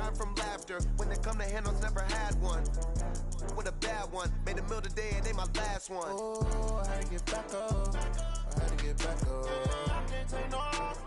die from laughter. When they come to handles, never had one. With a bad one, made a meal today and they my last one. Oh, I had to get back up. I had to get back up. I can't take no loss.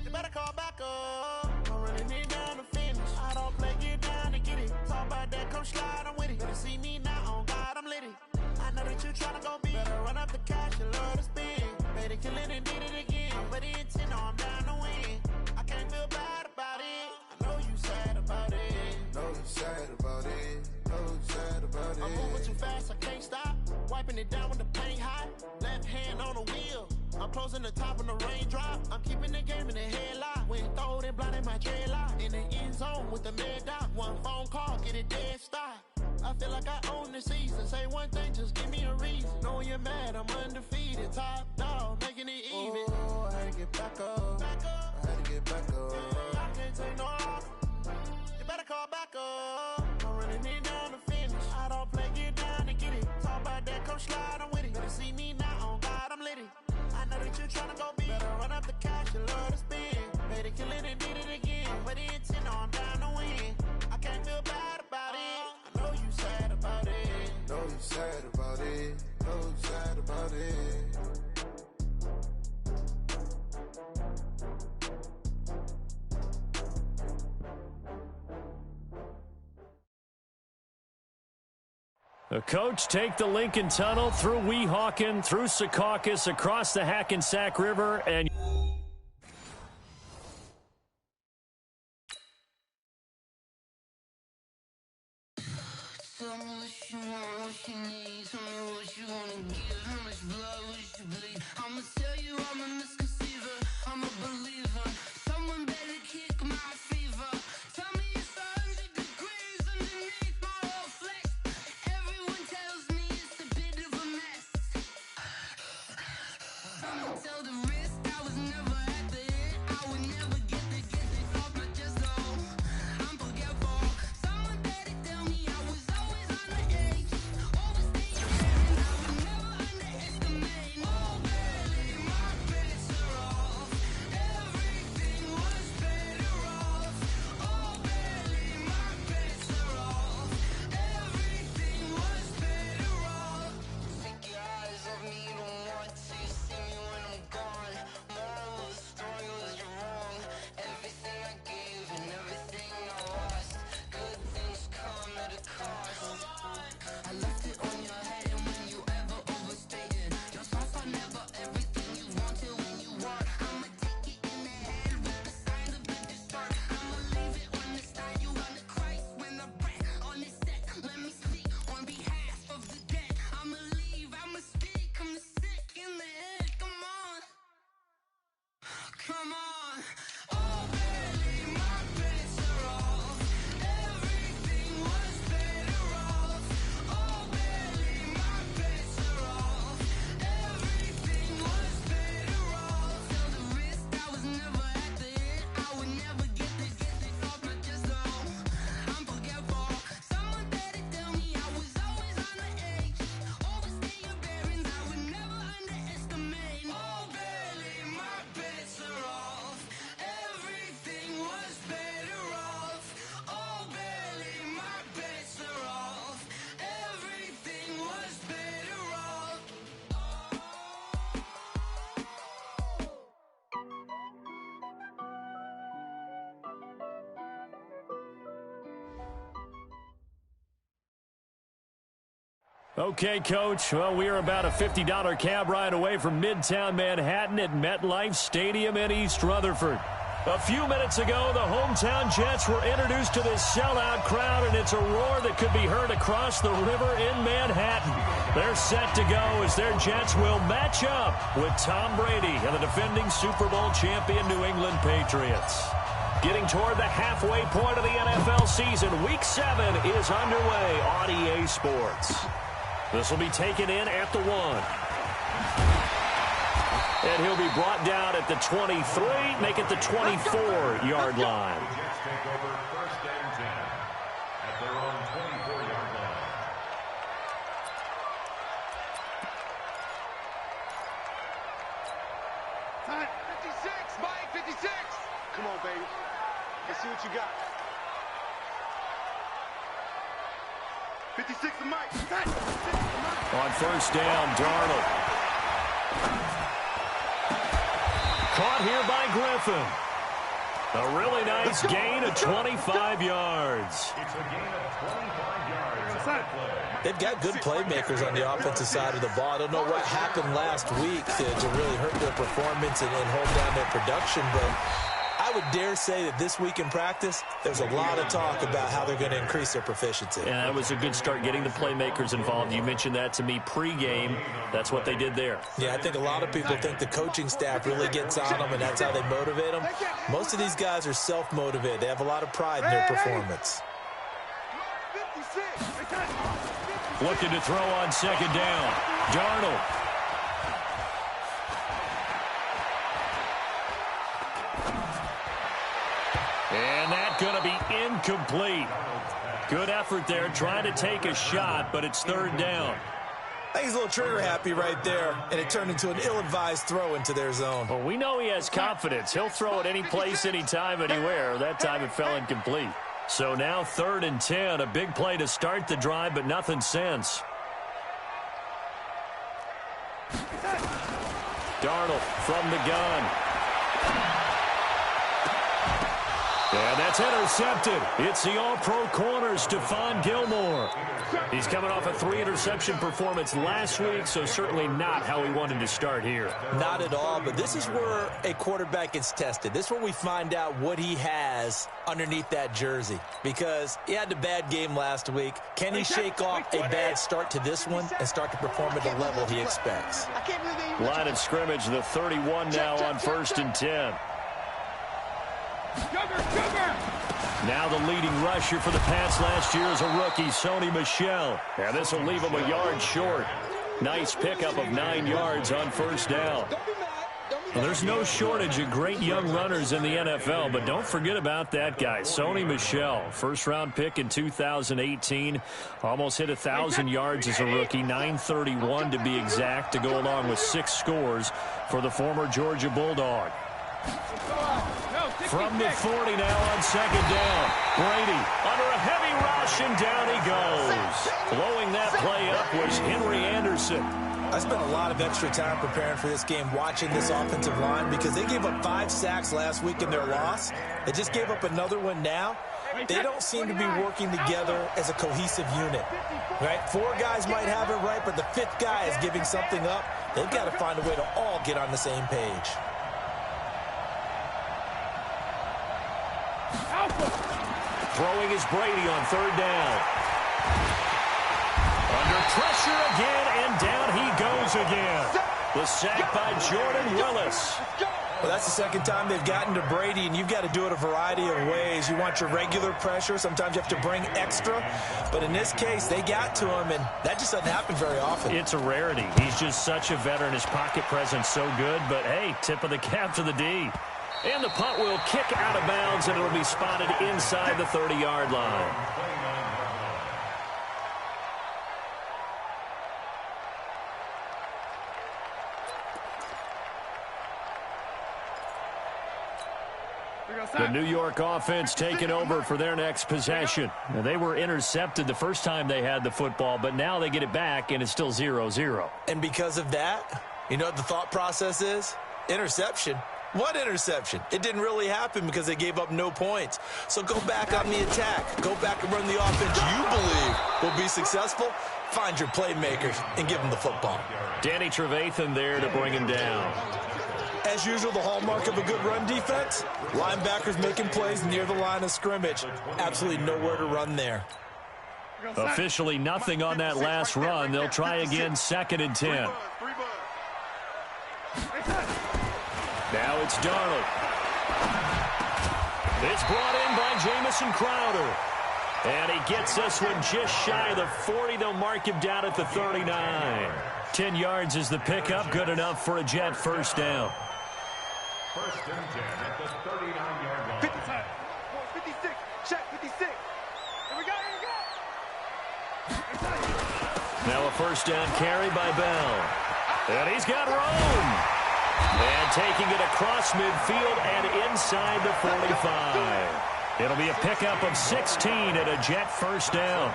You better call back up. I'm running it down to finish. I don't play, get down to get it. Talk about that, come slide, I'm with it. Better see me now, on God, I'm litty. I know that you tryna go be. Better run up the cash, you love to spend. Made it, kill it, and did it again. But the intent, no, I'm down to win. I can't feel bad about it. I know you sad about it. Know you sad about it. Know you sad about it. I'm moving too fast, I can't stop. Wiping it down with the paint hot. Left hand on the wheel. I'm closing the top when the raindrop. I'm keeping the game in the headlock. When throwed and blinded my dreadlock. In the end zone with the mad dot. One phone call, get it dead stop. I feel like I own the season. Say one thing, just give me a reason. Knowing you're mad, I'm undefeated. Top dog, making it even. Oh, I had to get back up. I had to get back up. I can't take no loss. You better call back up. I'm running it down to finish. I don't play, get down to get it. Talk about that, come slide, I'm with it. Better see me now, on God, I'm litty. I know that you tryna go be. Better run up the cash, you love to spend. Made it, kill it, and did it again. But the intent, no, I'm down to win. I can't feel bad about it. I know you sad about it. Know you sad about it. Know you sad about it. The coach take the Lincoln Tunnel through Weehawken, through Secaucus, across the Hackensack River, and tell me what you want, what you need. Tell me what you want to give. How much blood would you bleed? I'ma tell you I'm a misconceiver. I'm a believer. Someone better kick my fever. Tell me it's 100 degrees underneath my whole flesh. Everyone tells me it's a bit of a mess. I'ma tell the risk I was never at the end. I would never get this off my chest though. I'm forgetful. Someone better tell me I was always on the edge. Overstaying and I would never underestimate. Oh barely, my bets are off. Everything was better off. Oh barely, my bets are off. Everything was better off. Take your eyes off me, don't want to see me when I'm gone. Moral of the story was you're wrong. Everything I gave and everything I lost. Good things come at a cost. I left it on your head and when you ever overstated. Your thoughts are never everything you wanted when you want. I'ma take it in the head with the signs of the distort. I'ma leave it on the side. You on the Christ when I breath on this set. Let me speak on behalf of the dead. I'ma leave, I'ma speak. I'm sick in the head. Come on. Come on. Oh, barely, my bets are off. Everything was better off. Oh, barely, my bets are off. Everything was better off. Tell the risk I was never at the end. I would never get this off my chest though. I'm forgetful. Someone better tell me I was always on the edge. Overstay your bearings, I would never underestimate. Oh, barely, my bets are off. Everything was better off. Oh, barely, my bets are off. Everything was better off. okay, Coach. Well, we are about a $50 cab ride away from Midtown Manhattan at MetLife Stadium in East Rutherford. A few minutes ago, the hometown Jets were introduced to this sellout crowd, and it's a roar that could be heard across the river in Manhattan. They're set to go as their Jets will match up with Tom Brady and the defending Super Bowl champion New England Patriots. Getting toward the halfway point of the NFL season, Week 7 is underway on EA Sports. This will be taken in at the 1. And he'll be brought down at the 23, make it the 24-yard line. Jets take over 1st and 10 at their own 24-yard line. Time. 56, Mike, 56. Come on, baby. Let's see what you got. 56 to Mike. On first down, Darnold. Caught here by Griffin. A really nice gain of 25 yards. It's a gain of 25 yards. They've got good playmakers on the offensive side of the ball. I don't know what happened last week to really hurt their performance and hold down their production, but I would dare say that this week in practice, there's a lot of talk about how they're going to increase their proficiency. And that was a good start getting the playmakers involved. You mentioned that to me pregame. That's what they did there. Yeah, I think a lot of people think the coaching staff really gets on them, and that's how they motivate them. Most of these guys are self-motivated. They have a lot of pride in their performance. Looking to throw on second down. Darnold. And that's going to be incomplete. Good effort there, trying to take a shot, but it's third down. I think he's a little trigger happy right there, and it turned into an ill-advised throw into their zone. Well, we know he has confidence. He'll throw it any place, anytime, anywhere. That time it fell incomplete. So now 3rd and 10, a big play to start the drive, but nothing since. Darnold from the gun. And that's intercepted. It's the all-pro corner, Stephon Gilmore. He's coming off a 3-interception performance last week, so certainly not how he wanted to start here. Not at all, but this is where a quarterback gets tested. This is where we find out what he has underneath that jersey, because he had a bad game last week. Can he shake off a bad start to this one and start to perform at the level he expects? Line of scrimmage, the 31 now on 1st and 10. Now the leading rusher for the Pats last year is a rookie, Sony Michel. And this will leave him a yard short. Nice pickup of 9 yards on first down. Well, there's no shortage of great young runners in the NFL, but don't forget about that guy, Sony Michel. First-round pick in 2018. Almost hit 1,000 yards as a rookie, 931 to be exact, to go along with 6 scores for the former Georgia Bulldog. From the 40 now on second down. Brady under a heavy rush, and down he goes. Blowing that play up was Henry Anderson. I spent a lot of extra time preparing for this game, watching this offensive line, because they gave up 5 sacks last week in their loss. They just gave up another one now. They don't seem to be working together as a cohesive unit. Right? 4 guys might have it right, but the 5th guy is giving something up. They've got to find a way to all get on the same page. Throwing is Brady on third down. Under pressure again, and down he goes again. The sack by Jordan Willis. Well, that's the second time they've gotten to Brady, and you've got to do it a variety of ways. You want your regular pressure. Sometimes you have to bring extra. But in this case, they got to him, and that just doesn't happen very often. It's a rarity. He's just such a veteran. His pocket presence so good. But, hey, tip of the cap to the D. And the punt will kick out of bounds, and it'll be spotted inside the 30-yard line. The New York offense taking over for their next possession. Now, they were intercepted the first time they had the football, but now they get it back, and it's still 0-0. And because of that, you know what the thought process is? Interception. What interception? It didn't really happen because they gave up no points. So go back on the attack. Go back and run the offense you believe will be successful. Find your playmakers and give them the football. Danny Trevathan there to bring him down. As usual, the hallmark of a good run defense, linebackers making plays near the line of scrimmage. Absolutely nowhere to run there. Officially nothing on that last run. They'll try again, 2nd and 10. Now it's Darnold. It's brought in by Jamison Crowder. And he gets this one just shy of the 40. They'll mark him down at the 39. 10 yards is the pickup. Good enough for a Jet first down. 1st and 10 at the 39-yard line. 56. Check 56. Here we go. Now a first down carry by Bell. And he's got room. And taking it across midfield and inside the 45. It'll be a pickup of 16 and a Jet first down.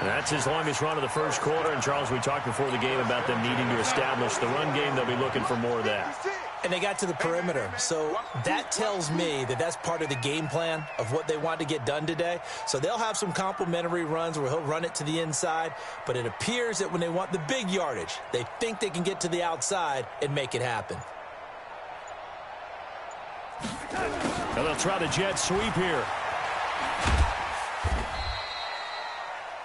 That's his longest run of the first quarter. And, Charles, we talked before the game about them needing to establish the run game. They'll be looking for more of that. And they got to the perimeter. So that tells me that that's part of the game plan of what they want to get done today. So they'll have some complementary runs where he'll run it to the inside. But it appears that when they want the big yardage, they think they can get to the outside and make it happen. Now they'll try the jet sweep here.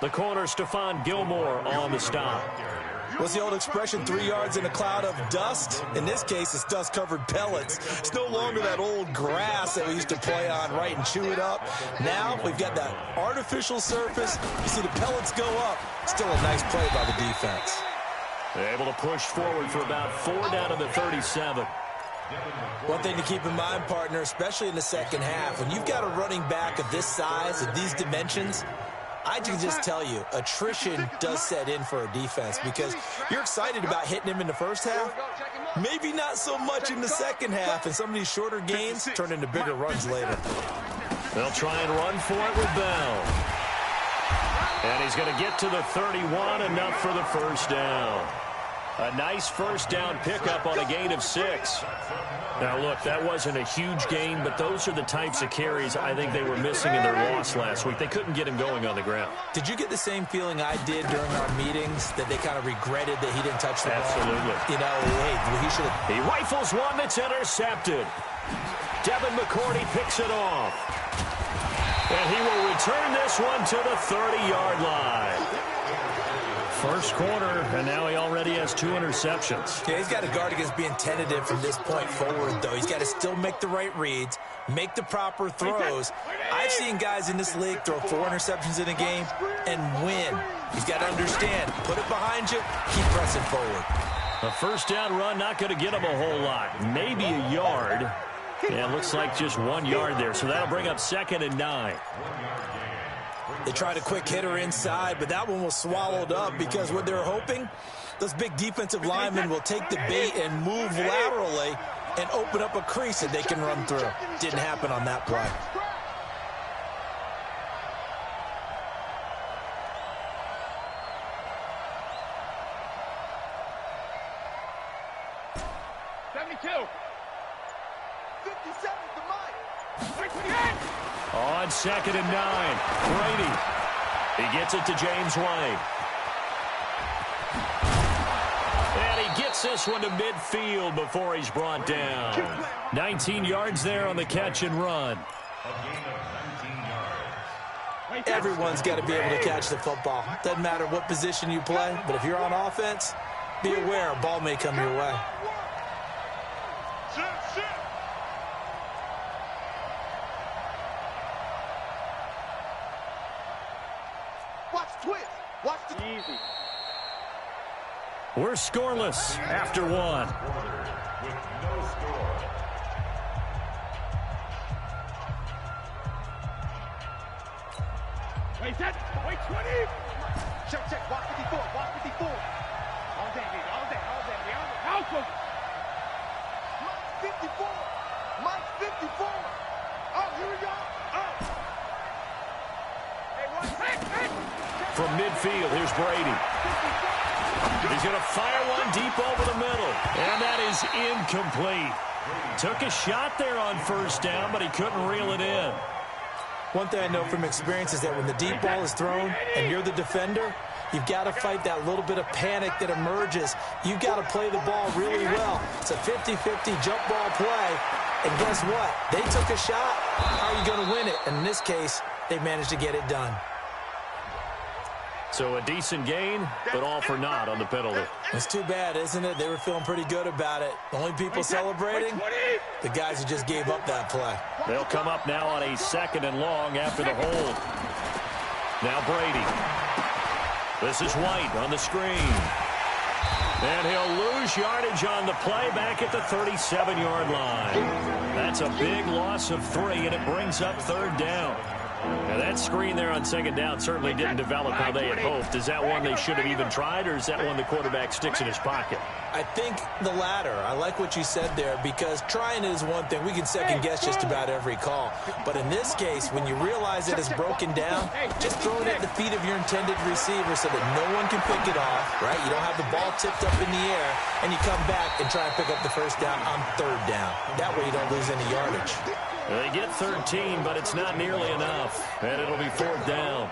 The corner, Stephon Gilmore on the stop. What's the old expression, 3 yards in a cloud of dust? In this case, it's dust-covered pellets. It's no longer that old grass that we used to play on, right, and chew it up. Now we've got that artificial surface. You see the pellets go up. Still a nice play by the defense. They're able to push forward for about 4 down to the 37. One thing to keep in mind, partner, especially in the second half, when you've got a running back of this size, of these dimensions, I can just tell you, attrition does set in for a defense because you're excited about hitting him in the first half. Maybe not so much in the second half, and some of these shorter gains turn into bigger runs later. They'll try and run for it with Bell. And he's going to get to the 31, enough for the first down. A nice first down pickup on a gain of 6. Now, look, that wasn't a huge gain, but those are the types of carries I think they were missing in their loss last week. They couldn't get him going on the ground. Did you get the same feeling I did during our meetings, that they kind of regretted that he didn't touch the ball? Absolutely. You know, hey, he should have. He rifles one that's intercepted. Devin McCourty picks it off. And he will return this one to the 30-yard line. First quarter, and now he already has 2 interceptions. Yeah, he's got to guard against being tentative from this point forward, though. He's got to still make the right reads, make the proper throws. I've seen guys in this league throw 4 interceptions in a game and win. He's got to understand, put it behind you, keep pressing forward. A first down run, not going to get him a whole lot. Maybe a yard. Yeah, it looks like just 1 yard there, so that'll bring up 2nd and 9. They tried a quick hitter inside, but that one was swallowed up because what they're hoping, those big defensive linemen will take the bait and move laterally and open up a crease that they can run through. Didn't happen on that play. On 2nd and 9, Brady. He gets it to James White. And he gets this one to midfield before he's brought down. 19 yards there on the catch and run. Everyone's got to be able to catch the football. Doesn't matter what position you play, but if you're on offense, be aware a ball may come your way. We're scoreless after 1. Wait, 20. Check. Watch 54. All day. Help him. Mike 54. Oh, here we go. From midfield, here's Brady. He's going to fire one deep over the middle. And that is incomplete. Took a shot there on first down, but he couldn't reel it in. One thing I know from experience is that when the deep ball is thrown and you're the defender, you've got to fight that little bit of panic that emerges. You've got to play the ball really well. It's a 50-50 jump ball play. And guess what? They took a shot. How are you going to win it? And in this case, they managed to get it done. So a decent gain, but all for naught on the penalty. It's too bad, isn't it? They were feeling pretty good about it. The only people celebrating, the guys who just gave up that play. They'll come up now on a 2nd and long after the hold. Now Brady. This is White on the screen. And he'll lose yardage on the play back at the 37-yard line. That's a big loss of 3, and it brings up 3rd down. Now that's screen there on second down certainly didn't develop how they had hoped. Is that one they should have even tried, or is that one the quarterback sticks in his pocket? I think the latter. I like what you said there, because trying is one thing. We can second-guess just about every call. But in this case, when you realize it is broken down, just throw it at the feet of your intended receiver so that no one can pick it off, right? You don't have the ball tipped up in the air, and you come back and try and pick up the first down on third down. That way you don't lose any yardage. They get 13, but it's not nearly enough, and it'll be fourth down.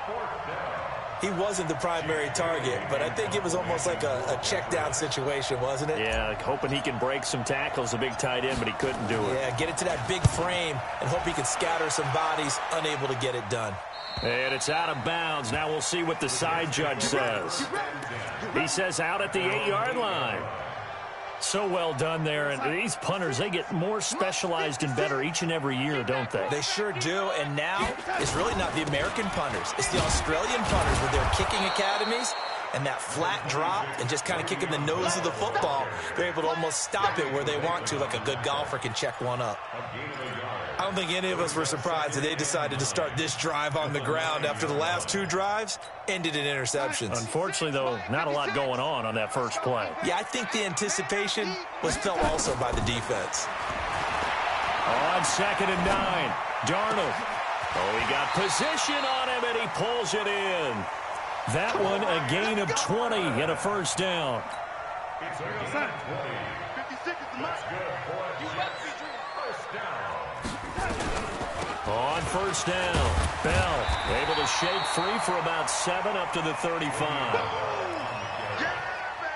He wasn't the primary target, but I think it was almost like a check down situation, wasn't it? Yeah, hoping he can break some tackles, a big tight end, but he couldn't do it. Yeah, get it to that big frame and hope he can scatter some bodies, unable to get it done. And it's out of bounds. Now we'll see what the side judge says. He says out at the 8-yard line. So well done there. And these punters, they get more specialized and better each and every year, don't they? They sure do. And now it's really not the American punters. It's the Australian punters with their kicking academies and that flat drop and just kind of kicking the nose of the football. They're able to almost stop it where they want to, like a good golfer can check one up. I don't think any of us were surprised that they decided to start this drive on the ground after the last two drives ended in interceptions. Unfortunately, though, not a lot going on that first play. Yeah, I think the anticipation was felt also by the defense. On 2nd and 9, Darnold. Oh, he got position on him, and he pulls it in. That one, a gain of 20 and a first down. It's a gain of 20. 56 is the mark. First down. On first down, Bell able to shake free for about 7 up to the 35.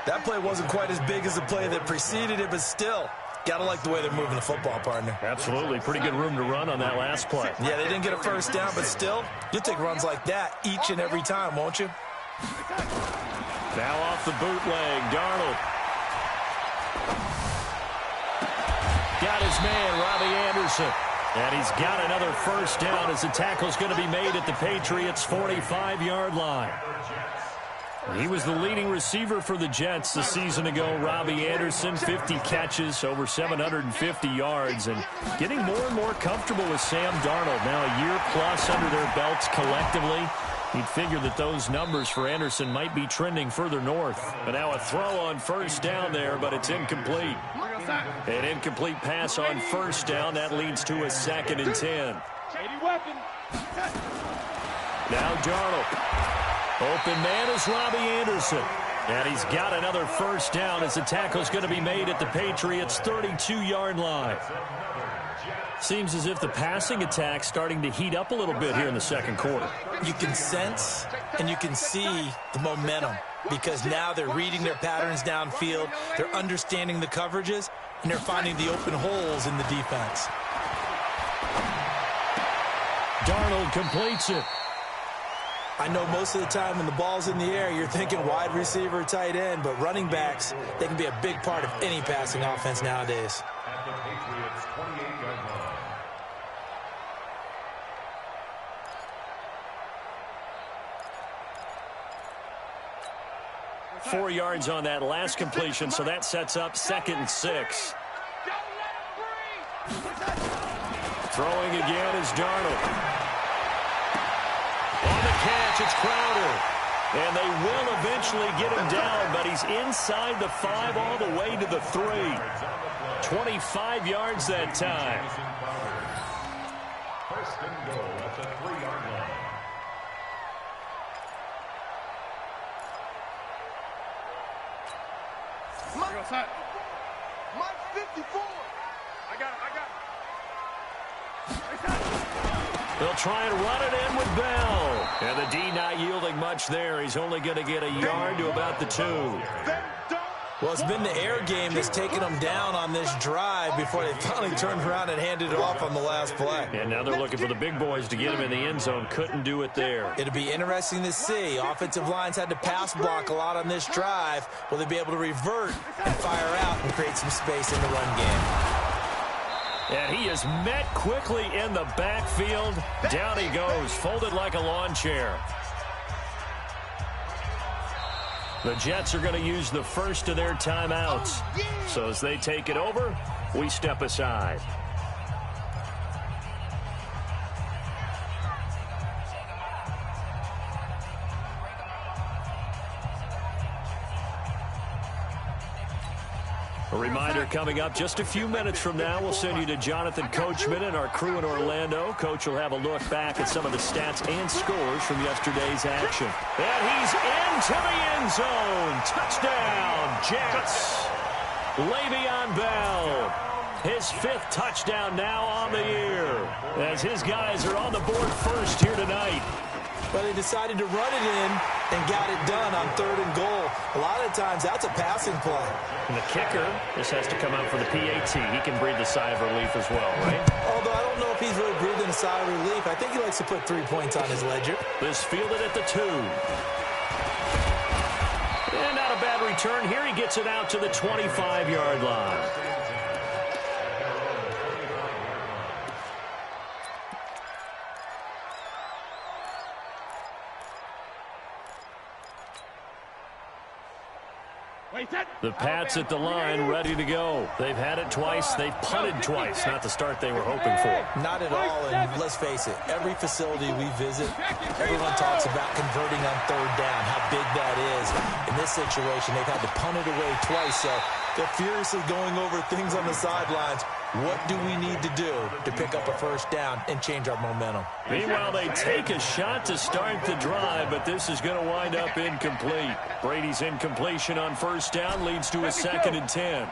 That play wasn't quite as big as the play that preceded it, but still, gotta like the way they're moving the football, partner. Absolutely. Pretty good room to run on that last play. Yeah, they didn't get a first down, but still, you'll take runs like that each and every time, won't you? Now off the bootleg, Darnold. Got his man, Robbie Anderson. And he's got another first down as the tackle's going to be made at the Patriots' 45-yard line. He was the leading receiver for the Jets the season ago. Robbie Anderson, 50 catches, over 750 yards, and getting more and more comfortable with Sam Darnold. Now a year plus under their belts collectively. You'd figure that those numbers for Anderson might be trending further north. But now a throw on first down there, but it's incomplete. An incomplete pass on first down. That leads to a 2nd and 10. Now Darnold. Open man is Robbie Anderson. And he's got another first down as the tackle's going to be made at the Patriots' 32-yard line. Seems as if the passing attack's starting to heat up a little bit here in the second quarter. You can sense and you can see the momentum because now they're reading their patterns downfield, they're understanding the coverages, and they're finding the open holes in the defense. Darnold completes it. I know most of the time when the ball's in the air, you're thinking wide receiver, tight end, but running backs, they can be a big part of any passing offense nowadays. At the Patriots' 28-yard line. 4 yards on that last completion, so that sets up 2nd and 6. Throwing again is Darnold. On the catch, it's Crowder. And they will eventually get him down, but he's inside the 5 all the way to the 3. 25 yards that time. First and goal at the 3-yard line. Mike 54. I got it. They'll try and run it in with Bell. And the D not yielding much there. He's only going to get a yard to about the 2. Well, it's been the air game that's taken them down on this drive before they finally turned around and handed it off on the last play. And now they're looking for the big boys to get him in the end zone. Couldn't do it there. It'll be interesting to see. Offensive lines had to pass block a lot on this drive. Will they be able to revert and fire out and create some space in the run game? And he is met quickly in the backfield. Down he goes, folded like a lawn chair. The Jets are going to use the first of their timeouts. So as they take it over, we step aside. A reminder coming up just a few minutes from now, we'll send you to Jonathan Coachman and our crew in Orlando. Coach will have a look back at some of the stats and scores from yesterday's action. And he's into the end zone. Touchdown, Jets. Le'Veon Bell. His 5th touchdown now on the year, as his guys are on the board first here tonight. Well, they decided to run it in and got it done on 3rd and goal. A lot of times, that's a passing play. And the kicker, this has to come out for the PAT. He can breathe a sigh of relief as well, right? Although I don't know if he's really breathing a sigh of relief. I think he likes to put 3 points on his ledger. This fielded at the 2. And not a bad return. Here he gets it out to the 25-yard line. The Pats at the line, ready to go. They've had it twice. They've punted twice. Not the start they were hoping for. Not at all, and let's face it, every facility we visit, everyone talks about converting on 3rd down, how big that is. In this situation, they've had to punt it away twice, so they're furiously going over things on the sidelines. What do we need to do to pick up a 1st down and change our momentum? Meanwhile, they take a shot to start the drive, but this is going to wind up incomplete. Brady's incompletion on 1st down leads to a 2nd and 10.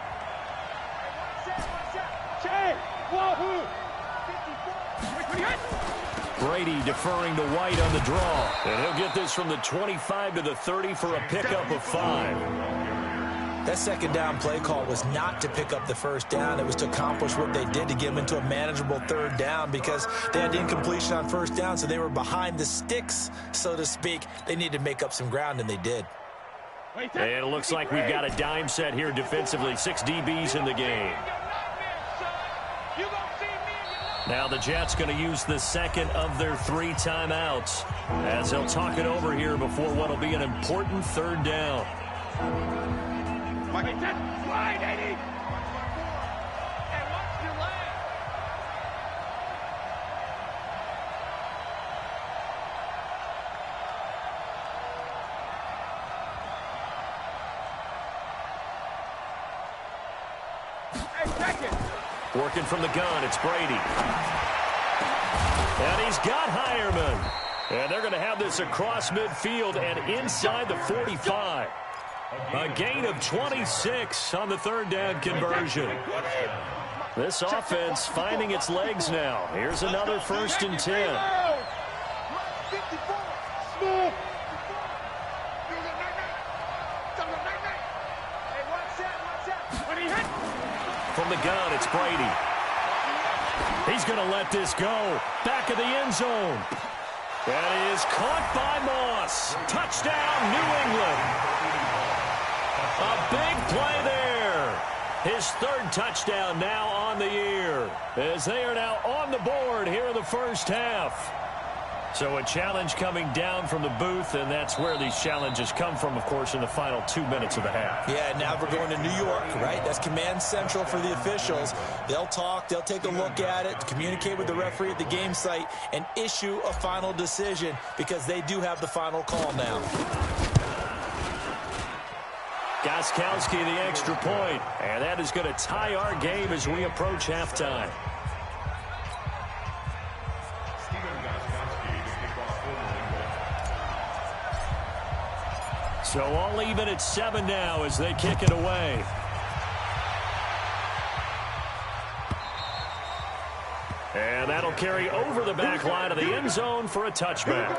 Brady deferring to White on the draw. And he'll get this from the 25 to the 30 for a pickup of 5. That 2nd down play call was not to pick up the 1st down. It was to accomplish what they did to get them into a manageable 3rd down because they had incompletion on 1st down, so they were behind the sticks, so to speak. They needed to make up some ground, and they did. And it looks like we've got a dime set here defensively. 6 DBs in the game. Now the Jets going to use the 2nd of their 3 timeouts as they'll talk it over here before what will be an important 3rd down. Wide, Eddie. And watch your leg. Hey, second. Working from the gun, it's Brady. And he's got Hireman. And they're going to have this across midfield and inside the 45. A gain of 26 on the 3rd down conversion. This offense finding its legs now. Here's another 1st and 10. From the gun, it's Brady. He's going to let this go. Back of the end zone. That is caught by Moss. Touchdown, New England. A big play there. His 3rd touchdown now on the year as they are now on the board here in the 1st half. So a challenge coming down from the booth, and that's where these challenges come from, of course, in the final 2 minutes of the half. Yeah, now we're going to New York, right? That's command central for the officials. They'll talk, they'll take a look at it, communicate with the referee at the game site, and issue a final decision because they do have the final call now. Gostkowski the extra point, and that is going to tie our game as we approach halftime. So all even at 7 now as they kick it away. And that'll carry over the back line of the end zone for a touchback.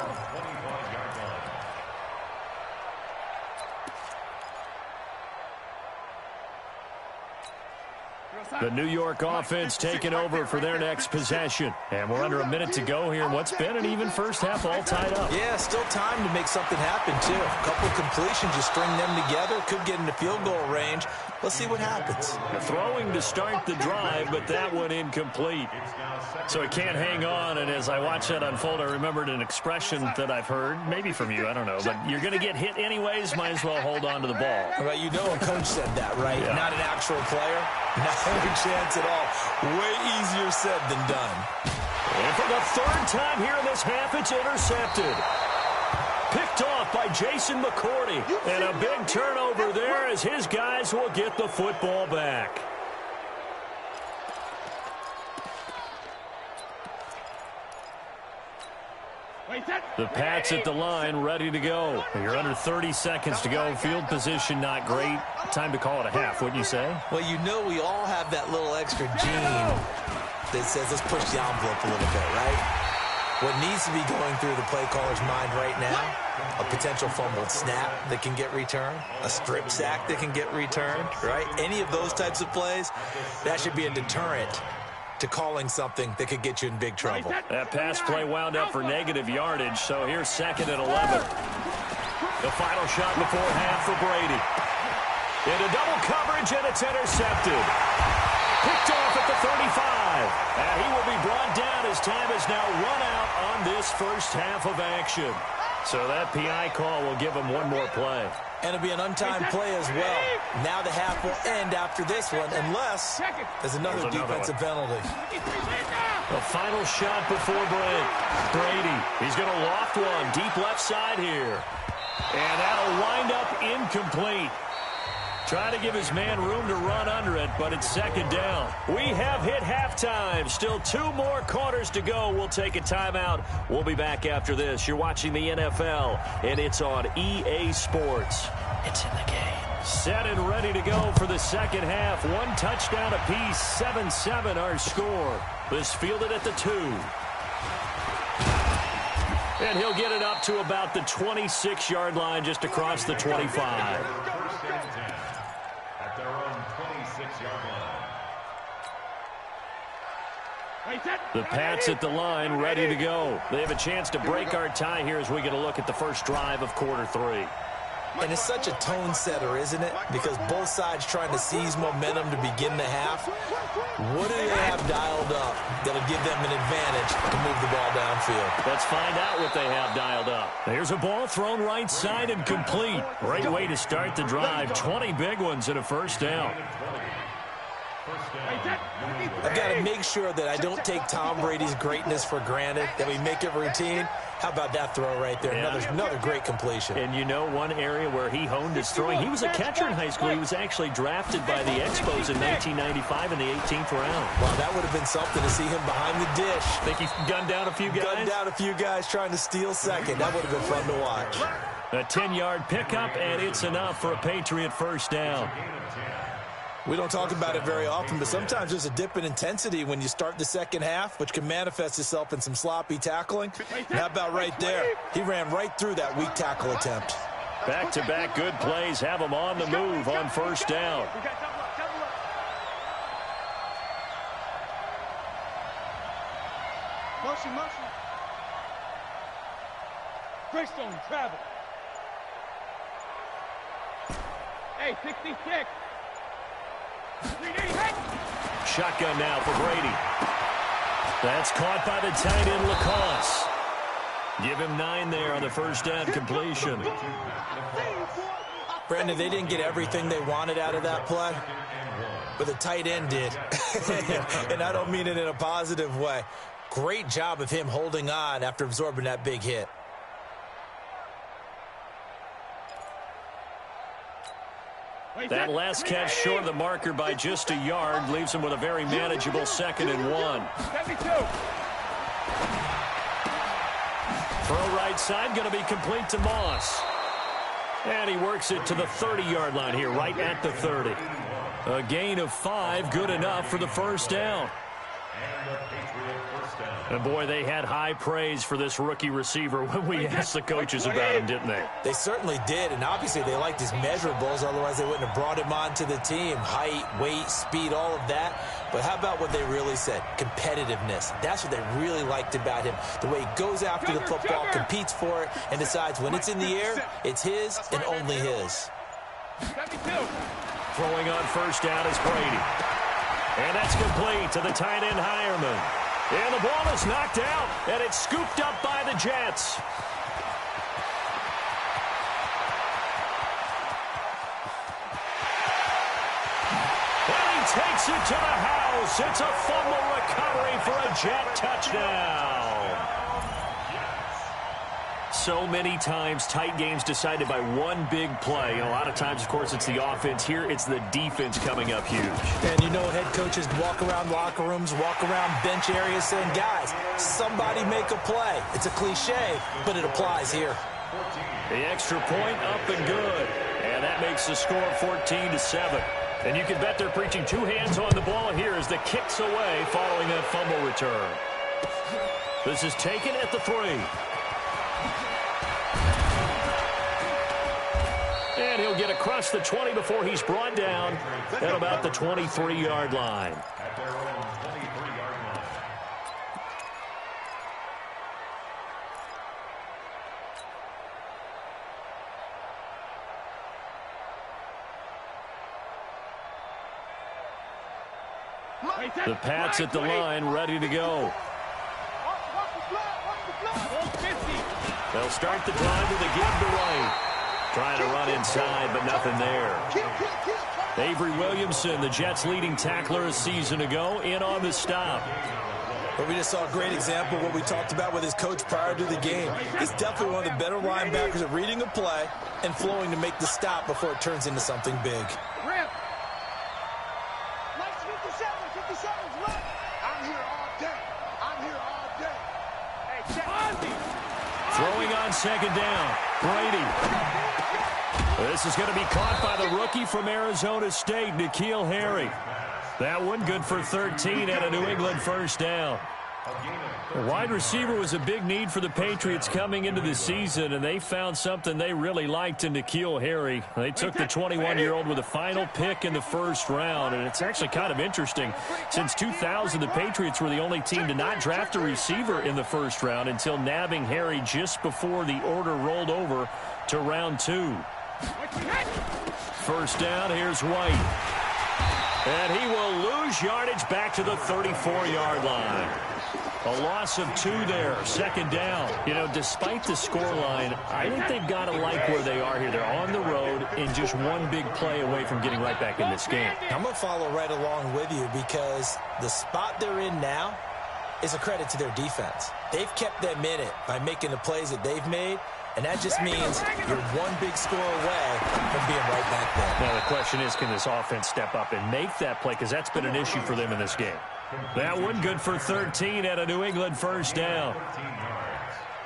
The New York offense taking over for their next possession. And we're under a minute to go here. What's been an even 1st half all tied up. Yeah, still time to make something happen, too. A couple completions, you string them together, could get into field goal range. Let's see what happens. Throwing to start the drive, but that one incomplete. So it can't hang on, and as I watch that unfold, I remembered an expression that I've heard, maybe from you, I don't know, but you're going to get hit anyways, might as well hold on to the ball. Well, you know a coach said that, right? Yeah. Not an actual player. Not a chance at all. Way easier said than done. And for the 3rd time here in this half, it's intercepted. Picked picked off by Jason McCourty. And a big turnover there as his guys will get the football back. The Pats at the line, ready to go. You're under 30 seconds to go. Field position not great. Time to call it a half, wouldn't you say? Well, you know we all have that little extra gene that says let's push the envelope a little bit, right? What needs to be going through the play caller's mind right now, a potential fumbled snap that can get returned, a strip sack that can get returned, right? Any of those types of plays, that should be a deterrent to calling something that could get you in big trouble. That pass play wound up for negative yardage, so here's 2nd and 11. The final shot before half for Brady. Into double coverage, and it's intercepted. Picked off at the 35. And he will be brought down as time has now run out on this first half of action. So that PI call will give him one more play. And it'll be an untimed play as well. Now the half will end after this one, unless there's another defensive penalty. The final shot before Brady. He's going to loft one deep left side here. And that'll wind up incomplete. Trying to give his man room to run under it, but it's 2nd down. We have hit halftime. Still 2 more quarters to go. We'll take a timeout. We'll be back after this. You're watching the NFL, and it's on EA Sports. It's in the game. Set and ready to go for the second half. 1 touchdown apiece, 7-7 our score. This fielded at the 2. And he'll get it up to about the 26-yard line, just across the 25. At their own 26-yard line. The Pats at the line, ready to go. They have a chance to break our tie here as we get a look at the first drive of quarter 3. And it's such a tone setter, isn't it? Because both sides trying to seize momentum to begin the half. What do they have dialed up that'll give them an advantage to move the ball downfield? Let's find out what they have dialed up. There's a ball thrown right side and complete. Great way to start the drive. 20 big ones and a first down. I've got to make sure that I don't take Tom Brady's greatness for granted, that we make it routine. How about that throw right there? Another great completion. And you know one area where he honed his throwing? He was a catcher in high school. He was actually drafted by the Expos in 1995 in the 18th round. Well, that would have been something to see him behind the dish. Think he gunned down a few guys? Gunned down a few guys trying to steal second. That would have been fun to watch. A 10-yard pickup, and it's enough for a Patriot first down. We don't talk about it very often, but sometimes there's a dip in intensity when you start the second half, which can manifest itself in some sloppy tackling. And how about right there? He ran right through that weak tackle attempt. Back-to-back good plays have him on the move on first down. Motion. Greystone, travel. Hey, 66. Shotgun now for Brady. That's caught by the tight end, LiKe. Give him 9 there on the first down completion. Brandon, they didn't get everything they wanted out of that play, but the tight end did. And I don't mean it in a positive way. Great job of him holding on after absorbing that big hit. That last catch short of the marker by just a yard leaves him with a very manageable 2nd and 1. Throw right side, going to be complete to Moss. And he works it to the 30-yard line here, right at the 30. A gain of 5, good enough for the first down. And boy, they had high praise for this rookie receiver when we asked the coaches about him, didn't they? They certainly did, and obviously they liked his measurables, otherwise they wouldn't have brought him onto the team. Height, weight, speed, all of that. But how about what they really said? Competitiveness. That's what they really liked about him. The way he goes after the football, competes for it, and decides when it's in the air, it's his and only his. Throwing on first down is Brady. And that's complete to the tight end, Hireman. And the ball is knocked out, and it's scooped up by the Jets. And he takes it to the house. It's a fumble recovery for a Jet touchdown. so many times tight games decided by one big play. A lot of times, of course, it's the offense. Here, it's the defense coming up huge. And you know head coaches walk around locker rooms, walk around bench areas saying, guys, somebody make a play. It's a cliche, but it applies here. The extra point up and good. And that makes the score 14-7. And you can bet they're preaching two hands on the ball here as the kick's away following that fumble return. This is taken at the 3. And he'll get across the 20 before he's brought down at about the 23-yard line. At their own 23-yard line. The Pats at the line, ready to go. They'll start the drive with a give to right. Trying to run inside, but nothing there. Avery Williamson, the Jets' leading tackler a season ago, in on the stop. But we just saw a great example of what we talked about with his coach prior to the game. He's definitely one of the better linebackers at reading a play and flowing to make the stop before it turns into something big. Throwing on second down, Brady. This is going to be caught by the rookie from Arizona State, N'Keal Harry. That one good for 13 and a New England first down. The wide receiver was a big need for the Patriots coming into the season, and they found something they really liked in N'Keal Harry. They took the 21-year-old with a final pick in the first round, and it's actually kind of interesting. Since 2000, the Patriots were the only team to not draft a receiver in the first round until nabbing Harry just before the order rolled over to round 2. First down, here's White. And he will lose yardage back to the 34-yard line. A loss of 2 there, second down. You know, despite the scoreline, I think they've got to like where they are here. They're on the road and just one big play away from getting right back in this game. I'm going to follow right along with you because the spot they're in now is a credit to their defense. They've kept them in it by making the plays that they've made, and that just means you're one big score away from being right back there. Now the question is, can this offense step up and make that play? Because that's been an issue for them in this game. That one good for 13 at a New England first down.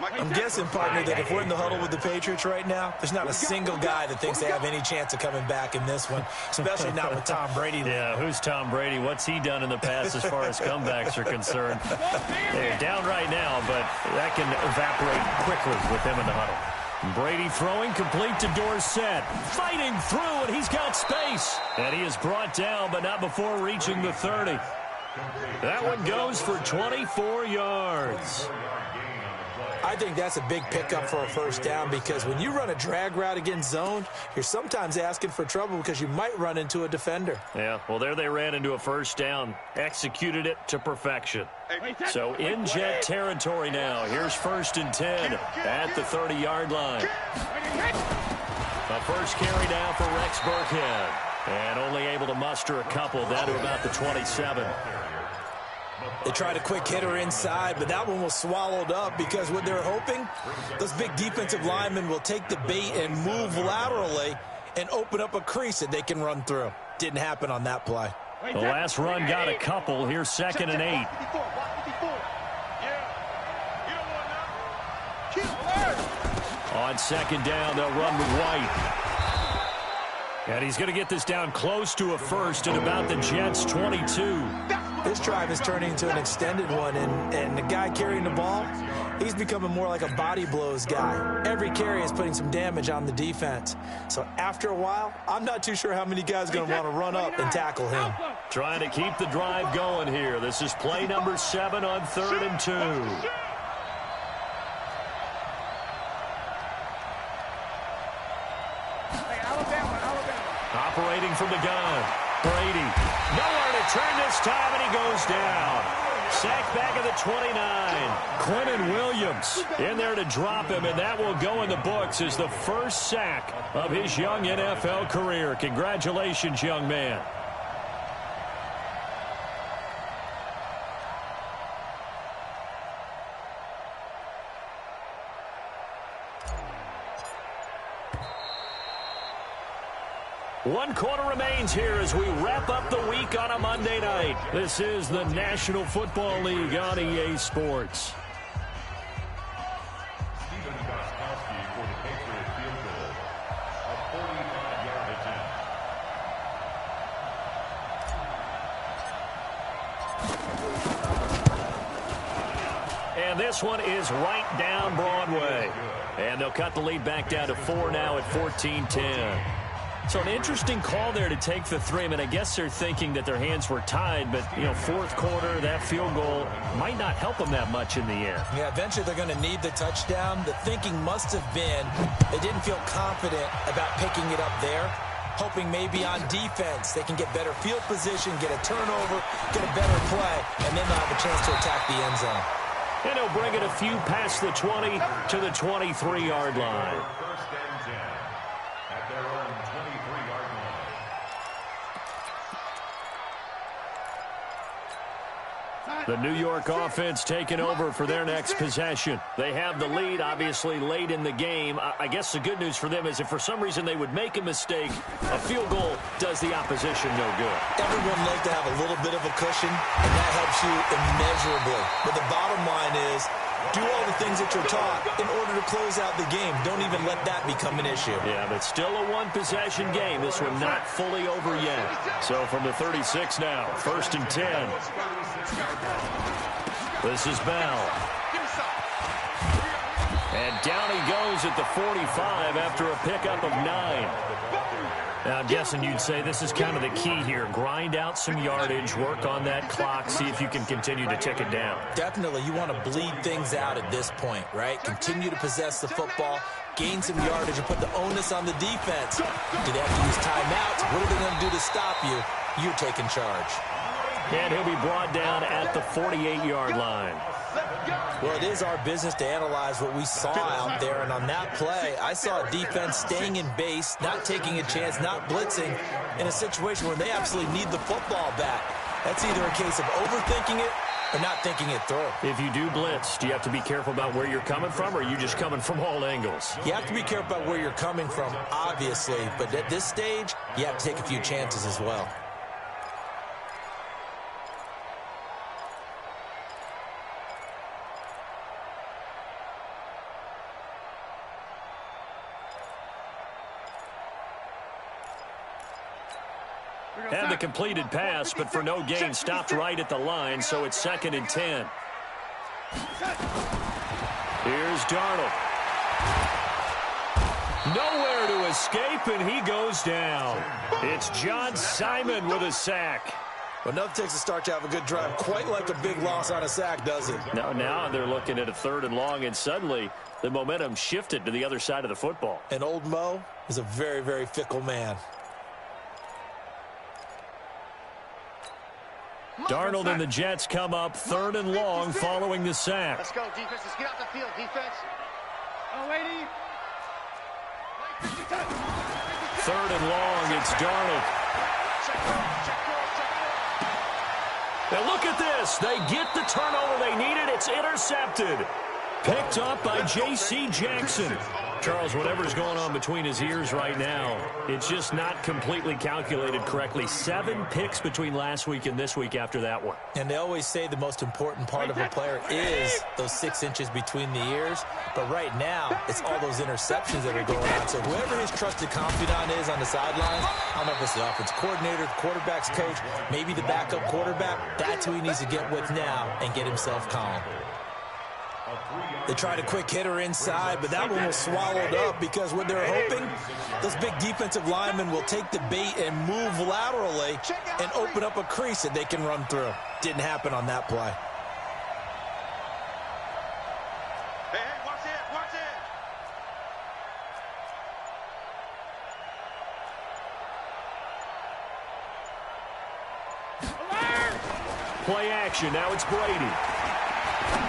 I'm guessing, partner, that if we're in the huddle with the Patriots right now, there's not a single guy that thinks they have any chance of coming back in this one, especially not with Tom Brady. Yeah, who's Tom Brady? What's he done in the past as far as comebacks are concerned? They're down right now, but that can evaporate quickly with him in the huddle. Brady throwing complete to Dorsett. Fighting through, and he's got space. And he is brought down, but not before reaching the 30. That one goes for 24 yards. I think that's a big pickup for a first down because when you run a drag route against zone, you're sometimes asking for trouble because you might run into a defender. Yeah, well, there they ran into a first down. Executed it to perfection. So in Jet territory now. Here's 1st and 10 at the 30-yard line. A first carry now for Rex Burkhead. And only able to muster a couple down to about the 27. They tried a quick hitter inside, but that one was swallowed up because what they're hoping, those big defensive linemen will take the bait and move laterally and open up a crease that they can run through. Didn't happen on that play. The last run got a couple. Here's 2nd and 8. On 2nd down, they'll run with White. And he's going to get this down close to a first at about the Jets' 22. This drive is turning into an extended one, and the guy carrying the ball, he's becoming more like a body blows guy. Every carry is putting some damage on the defense. So after a while, I'm not too sure how many guys are going to want to run up and tackle him. Trying to keep the drive going here. This is play number 7 on 3rd and 2. Operating from the gun. Brady. Nowhere to turn this time, and he goes down. Sack back at the 29. Quentin Williams in there to drop him, and that will go in the books as the first sack of his young NFL career. Congratulations, young man. 1 quarter remains here as we wrap up the week on a Monday night. This is the National Football League on EA Sports. And this one is right down Broadway. And they'll cut the lead back down to 4 now at 14-10. So an interesting call there to take the 3. I mean, I guess they're thinking that their hands were tied, but, you know, fourth quarter, that field goal might not help them that much in the end. Yeah, eventually they're going to need the touchdown. The thinking must have been they didn't feel confident about picking it up there, hoping maybe on defense they can get better field position, get a turnover, get a better play, and then they'll have a chance to attack the end zone. And he'll bring it a few past the 20 to the 23-yard line. First and 10 at their own 23-yard line. The New York offense taking over for their next possession. They have the lead, obviously, late in the game. I guess the good news for them is if for some reason they would make a mistake, a field goal does the opposition no good. Everyone likes to have a little bit of a cushion, and that helps you immeasurably. But the bottom line is, do all the things that you're taught in order to close out the game. Don't even let that become an issue. Yeah, but still a one-possession game. This one not fully over yet. So from the 36 now, 1st and 10. This is Bell. And down he goes at the 45 after a pickup of 9. Now, I'm guessing you'd say this is kind of the key here. Grind out some yardage, work on that clock, see if you can continue to tick it down. Definitely. You want to bleed things out at this point, right? Continue to possess the football, gain some yardage, and put the onus on the defense. Do they have to use timeouts? What are they going to do to stop you? You're taking charge. And he'll be brought down at the 48-yard line. Well, it is our business to analyze what we saw out there, and on that play, I saw a defense staying in base, not taking a chance, not blitzing, in a situation where they absolutely need the football back. That's either a case of overthinking it or not thinking it through. If you do blitz, do you have to be careful about where you're coming from, or are you just coming from all angles? You have to be careful about where you're coming from, obviously, but at this stage, you have to take a few chances as well. And the completed pass, but for no gain, stopped right at the line, so it's 2nd and 10. Here's Darnold. Nowhere to escape, and he goes down. It's John Simon with a sack. Well, nothing takes a start to have a good drive quite like a big loss on a sack, does it? Now they're looking at a 3rd and long, and suddenly the momentum shifted to the other side of the football. And old Mo is a very, very fickle man. Darnold and the Jets come up 3rd and long following the sack. Let's go, defense. Let's get out the field, defense. Oh, 80. 3rd and long, it's Darnold. Now look at this. They get the turnover they needed. It's intercepted. Picked up by J.C. Jackson. Charles, whatever's going on between his ears right now, it's just not completely calculated correctly. 7 picks between last week and this week after that one. And they always say the most important part of a player is those 6 inches between the ears. But right now, it's all those interceptions that are going on. So whoever his trusted confidant is on the sidelines, I don't know if it's the offense coordinator, the quarterback's coach, maybe the backup quarterback, that's who he needs to get with now and get himself calm. They tried a quick hitter inside, but that one was swallowed up because what they're hoping, those big defensive linemen will take the bait and move laterally and open up a crease that they can run through. Didn't happen on that play. Hey, watch it, watch it. Play action. Now it's Brady.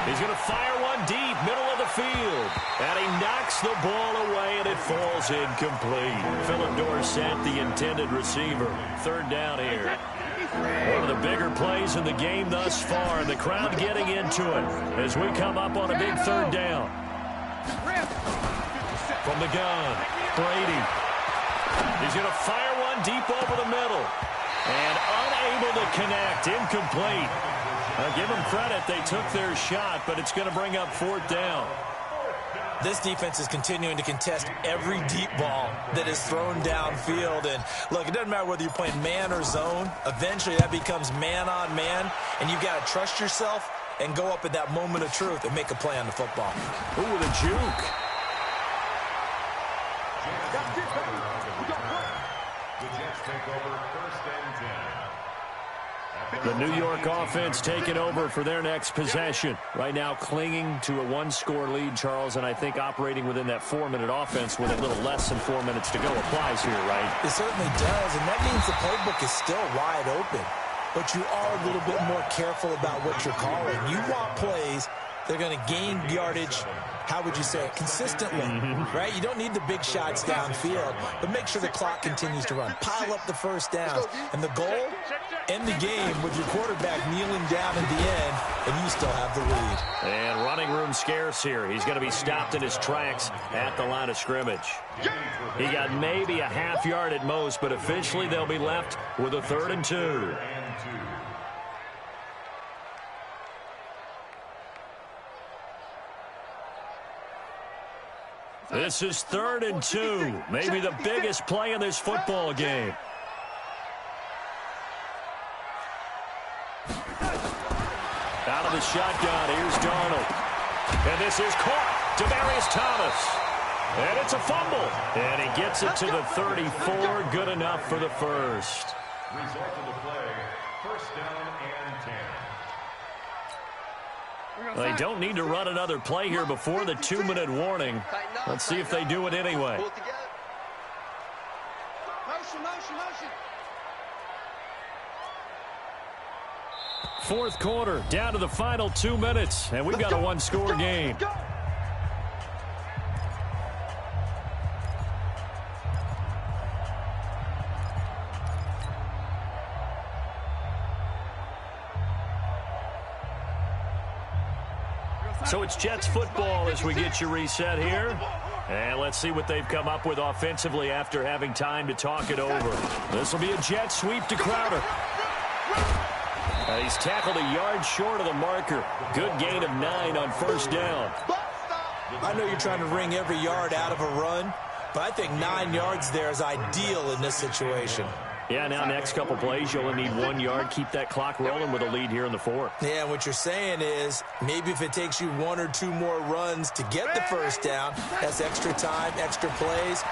He's going to fire one deep, middle of the field. And he knocks the ball away, and it falls incomplete. Philip Dorsett, the intended receiver. 3rd down here. One of the bigger plays in the game thus far. The crowd getting into it as we come up on a big 3rd down. From the gun, Brady. He's going to fire one one deep over the middle. And unable to connect. Incomplete. Give them credit. They took their shot, but it's going to bring up 4th down. This defense is continuing to contest every deep ball that is thrown downfield. And, look, it doesn't matter whether you're playing man or zone. Eventually, that becomes man on man, and you've got to trust yourself and go up at that moment of truth and make a play on the football. Ooh, the juke. The Jets take over 1st and 10. The New York offense taking over for their next possession. Right now clinging to a 1-score lead, Charles, and I think operating within that 4-minute offense with a little less than 4 minutes to go applies here, right? It certainly does, and that means the playbook is still wide open. But you are a little bit more careful about what you're calling. You want plays that are going to gain yardage, how would you say it, consistently, right? You don't need the big shots downfield, but make sure the clock continues to run. Pile up the first downs. And the goal, end the game with your quarterback kneeling down at the end, and you still have the lead. And running room scarce here. He's going to be stopped in his tracks at the line of scrimmage. He got maybe a half yard at most, but officially they'll be left with a 3rd and 2. This is 3rd and 2. Maybe the biggest play in this football game. Out of the shotgun, here's Darnold. And this is caught. Demaryius Thomas. And it's a fumble. And he gets it to the 34. Good enough for the first. Result of the play, 1st down and 10. They don't need to run another play here before the 2-minute warning. Let's see if they do it anyway. Fourth quarter, down to the final 2 minutes, and we've got a 1-score game. So it's Jets football as we get you reset here. And let's see what they've come up with offensively after having time to talk it over. This will be a jet sweep to Crowder. He's tackled a yard short of the marker. Good gain of 9 on 1st down. I know you're trying to wring every yard out of a run, but I think 9 yards there is ideal in this situation. Yeah, now next couple plays, you'll only need 1 yard. Keep that clock rolling with a lead here in the 4th. Yeah, what you're saying is maybe if it takes you 1 or 2 more runs to get the 1st down, that's extra time, extra plays.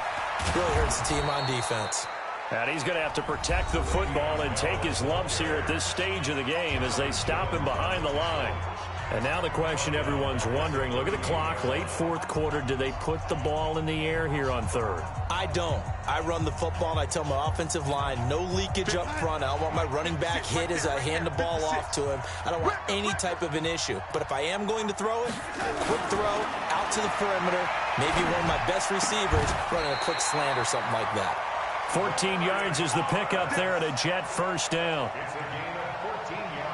Really hurts the team on defense. And he's going to have to protect the football and take his lumps here at this stage of the game as they stop him behind the line. And now the question everyone's wondering, look at the clock, late 4th quarter, do they put the ball in the air here on 3rd? I don't. I run the football, and I tell my offensive line, no leakage up front. I don't want my running back hit as I hand the ball off to him. I don't want any type of an issue. But if I am going to throw it, quick throw, out to the perimeter, maybe one of my best receivers running a quick slant or something like that. 14 yards is the pickup there at a Jet 1st down.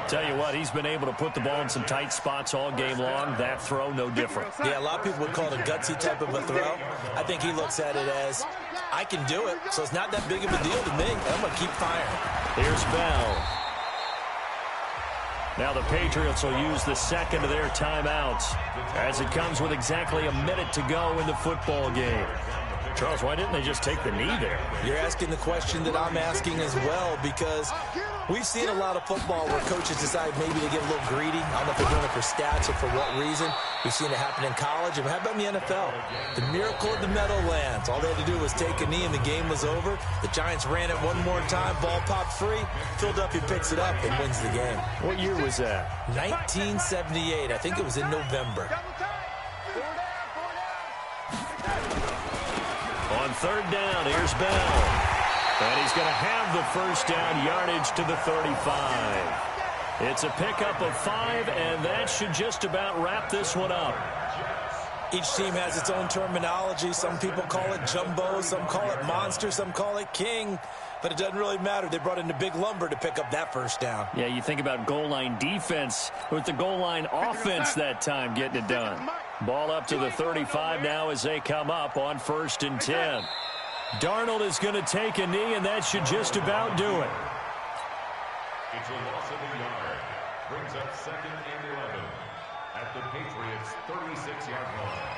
Tell you what, he's been able to put the ball in some tight spots all game long. That throw, no different. Yeah, a lot of people would call it a gutsy type of a throw. I think he looks at it as, I can do it, so it's not that big of a deal to me. I'm going to keep firing. Here's Bell. Now the Patriots will use the second of their timeouts as it comes with exactly a minute to go in the football game. Charles, why didn't they just take the knee there? You're asking the question that I'm asking as well, because we've seen a lot of football where coaches decide maybe to get a little greedy. I don't know if they're doing it for stats or for what reason. We've seen it happen in college. And how about in the NFL? The miracle of the Meadowlands. All they had to do was take a knee and the game was over. The Giants ran it one more time. Ball popped free. Philadelphia picks it up and wins the game. What year was that? 1978. I think it was in November. On 3rd down, here's Bell. And he's going to have the 1st down, yardage to the 35. It's a pickup of 5, and that should just about wrap this one up. Each team has its own terminology. Some people call it jumbo, some call it monster, some call it king. But it doesn't really matter. They brought in the big lumber to pick up that 1st down. Yeah, you think about goal line defense with the goal line offense that time getting it done. Ball up to the 35 now as they come up on 1st and 10. Darnold is going to take a knee, and that should just about do it. It's a loss of a yard. Brings up 2nd and 11 at the Patriots' 36-yard line.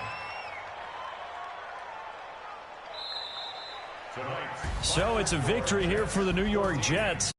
Tonight, So it's a victory here for the New York Jets.